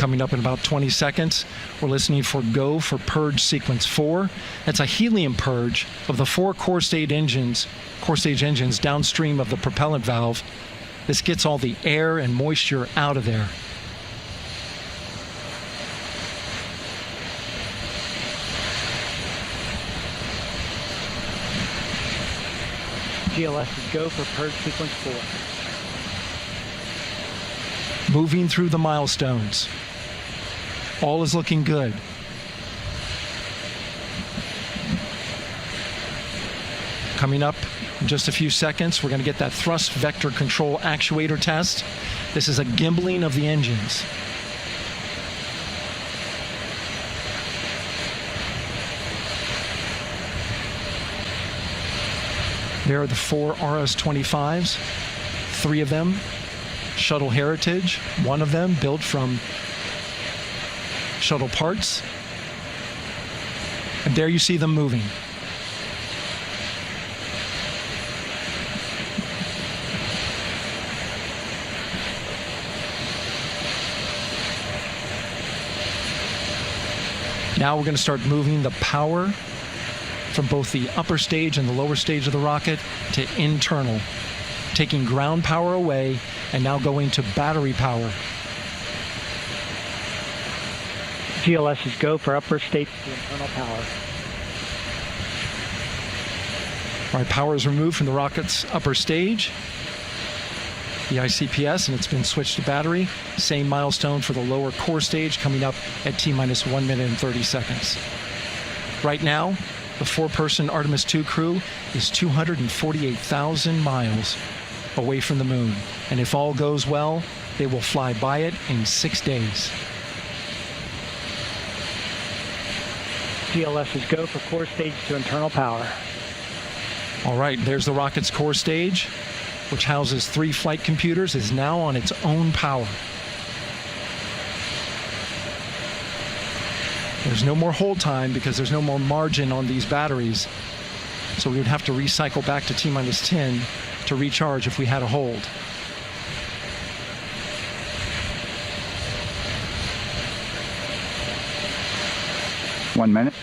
Coming up in about 20 seconds, we're listening for go for purge sequence 4. That's a helium purge of the 4 core stage engines downstream of the propellant valve. This gets all the air and moisture out of there. GLS is go for purge sequence 4. Moving through the milestones. All is looking good. Coming up in just a few seconds, we're going to get that thrust vector control actuator test. This is a gimbaling of the engines. There are the 4 RS-25s, 3 of them Shuttle Heritage, 1 of them built from shuttle parts. And there you see them moving. Now we're going to start moving the power from both the upper stage and the lower stage of the rocket to internal, taking ground power away and now going to battery power. GLS is go for upper stage to internal power. All right, power is removed from the rocket's upper stage, the ICPS, and it's been switched to battery. Same milestone for the lower core stage coming up at T-minus 1 minute and 30 seconds. Right now, the 4-person Artemis II crew is 248,000 miles away from the moon. And if all goes well, they will fly by it in 6 days. GLS is go for core stage to internal power. All right, there's the rocket's core stage, which houses 3 flight computers, is now on its own power. There's no more hold time because there's no more margin on these batteries. So we would have to recycle back to T-minus 10 to recharge if we had a hold. One minute.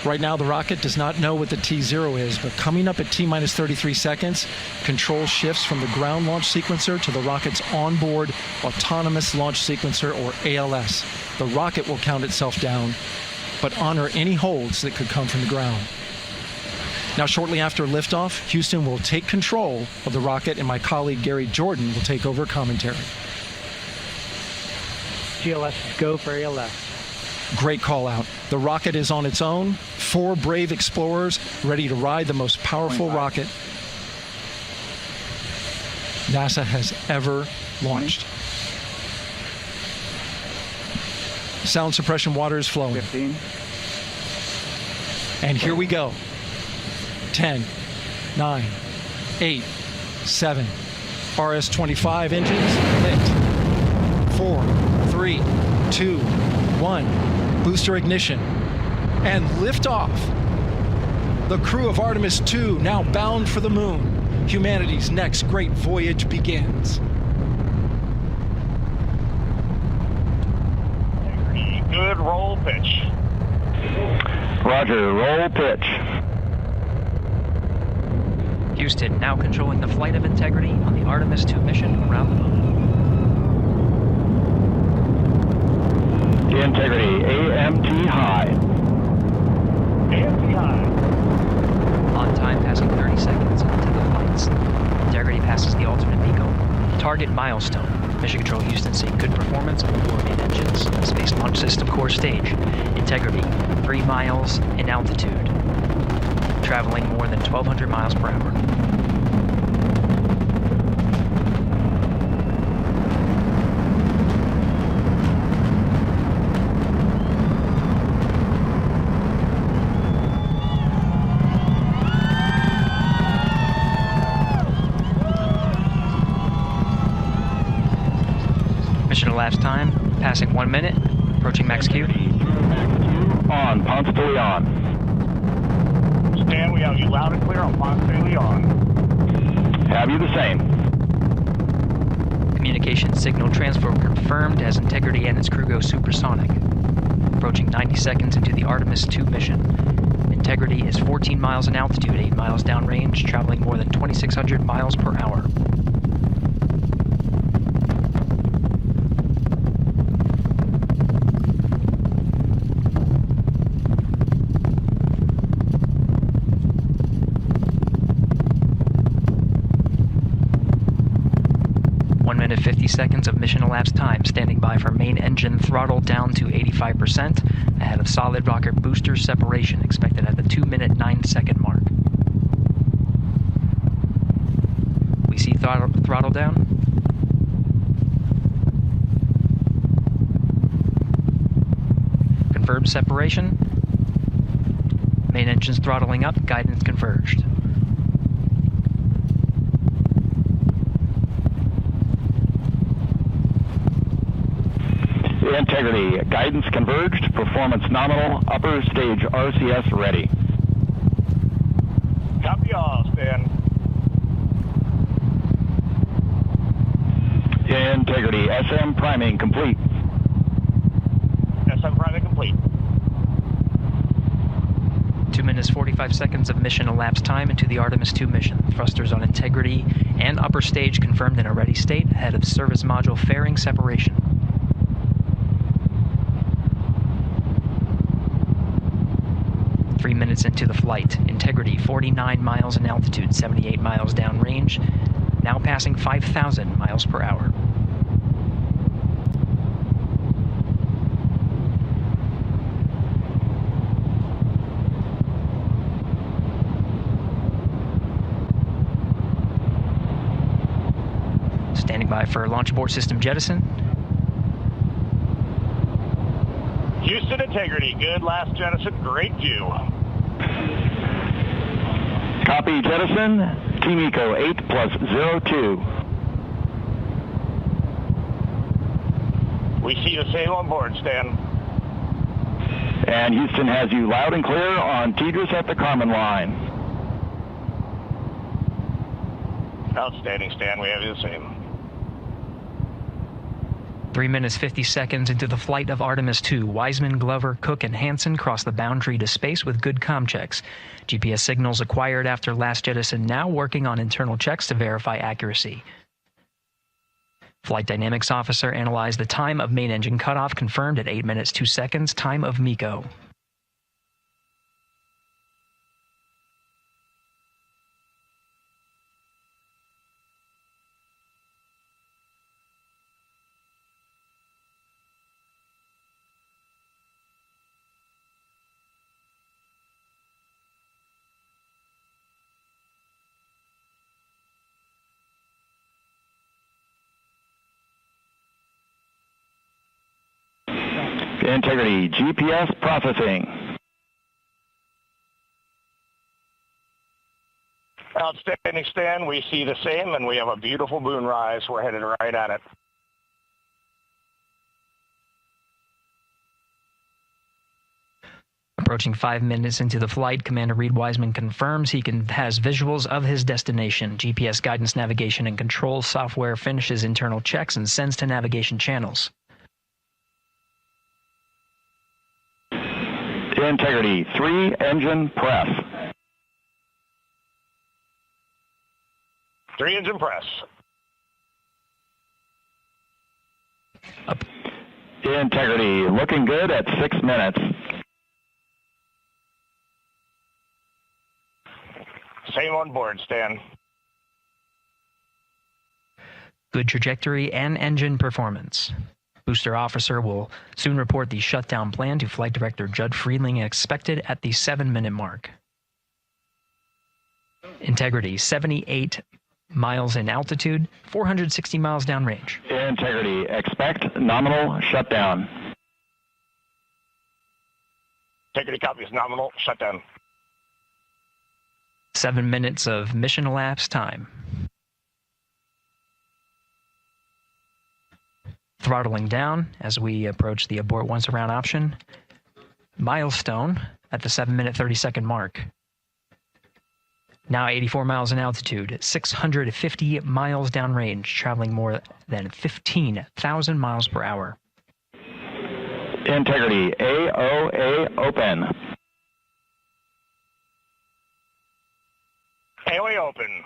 Right now, the rocket does not know what the T0 is, but coming up at T-minus 33 seconds, control shifts from the ground launch sequencer to the rocket's onboard autonomous launch sequencer, or ALS. The rocket will count itself down, but honor any holds that could come from the ground. Now, shortly after liftoff, Houston will take control of the rocket, and my colleague Gary Jordan will take over commentary. GLS is go for ALS. Great call out. The rocket is on its own. 4 brave explorers ready to ride the most powerful rocket NASA has ever launched. Sound suppression water is flowing. 15. And here we go. 10, 9, 8, 7. RS-25 engines lit. 4, 3, 2, 1. Booster ignition. And liftoff. The crew of Artemis II now bound for the moon. Humanity's next great voyage begins. Good roll pitch. Roger, roll pitch. Houston now controlling the flight of Integrity on the Artemis II mission around the moon. Integrity, AMT high. AMT high. On time, passing 30 seconds into the flights. Integrity passes the alternate MECO. Target milestone. Mission Control Houston seeing good performance on 4 main engines. Space Launch System core stage. Integrity, 3 miles in altitude. Traveling more than 1,200 miles per hour. Mission elapsed time, passing 1 minute, approaching max Q. On, Ponce de Leon. Stan, we have you loud and clear on Ponce de Leon. Have you the same? Communication communication signal transfer confirmed as Integrity and its crew go supersonic. Approaching 90 seconds into the Artemis II mission. Integrity is 14 miles in altitude, 8 miles downrange, traveling more than 2,600 miles per hour. Minute 50 seconds of mission elapsed time, standing by for main engine throttle down to 85%, ahead of solid rocket booster separation, expected at the 2-minute 9-second mark. We see throttle down. Confirmed separation. Main engines throttling up, guidance converged. Integrity, guidance converged, performance nominal, upper stage RCS ready. Copy all, Stan. Integrity, SM priming complete. SM priming complete. 2 minutes 45 seconds of mission elapsed time into the Artemis II mission. Thrusters on Integrity and upper stage confirmed in a ready state, ahead of service module fairing separation. 3 minutes into the flight. Integrity, 49 miles in altitude, 78 miles downrange, now passing 5,000 miles per hour. Standing by for launch abort system jettison. Houston Integrity, good last jettison, great view. Copy jettison, Team Eco 8+02. We see the same on board, Stan. And Houston has you loud and clear on TDRS at the Kármán line. Outstanding, Stan, we have you the same. 3 minutes 50 seconds into the flight of Artemis II, Wiseman, Glover, Cook, and Hansen cross the boundary to space with good comm checks. GPS signals acquired after last jettison now working on internal checks to verify accuracy. Flight Dynamics Officer analyzed the time of main engine cutoff, confirmed at 8 minutes 2 seconds, time of MECO. Integrity, GPS processing. Outstanding, Stan, we see the same, and we have a beautiful moonrise. We're headed right at it. Approaching 5 minutes into the flight, Commander Reed Wiseman confirms he has visuals of his destination. GPS guidance, navigation, and control software finishes internal checks and sends to navigation channels. Integrity, 3 engine press. 3 engine press. Up. Integrity, looking good at 6 minutes. Same on board, Stan. Good trajectory and engine performance. Booster officer will soon report the shutdown plan to Flight Director Judd Friedling, expected at the 7-minute mark. Integrity, 78 miles in altitude, 460 miles downrange. Integrity, expect nominal shutdown. Integrity copies nominal shutdown. 7 minutes of mission elapsed time. Throttling down as we approach the abort once around option. Milestone at the 7-minute 30-second mark. Now 84 miles in altitude, 650 miles downrange, traveling more than 15,000 miles per hour. Integrity AOA open. AOA open.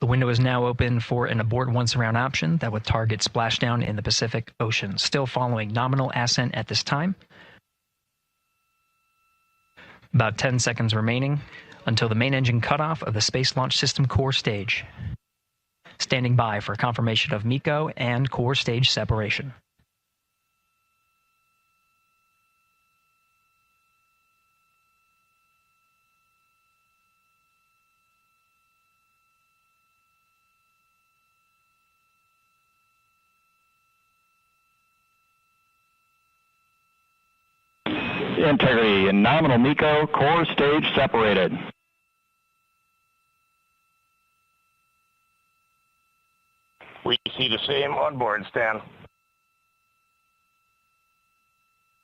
The window is now open for an abort once around option that would target splashdown in the Pacific Ocean. Still following nominal ascent at this time. About 10 seconds remaining until the main engine cutoff of the Space Launch System core stage. Standing by for confirmation of MECO and core stage separation. Integrity and nominal MECO, core stage separated. We see the same on board, Stan.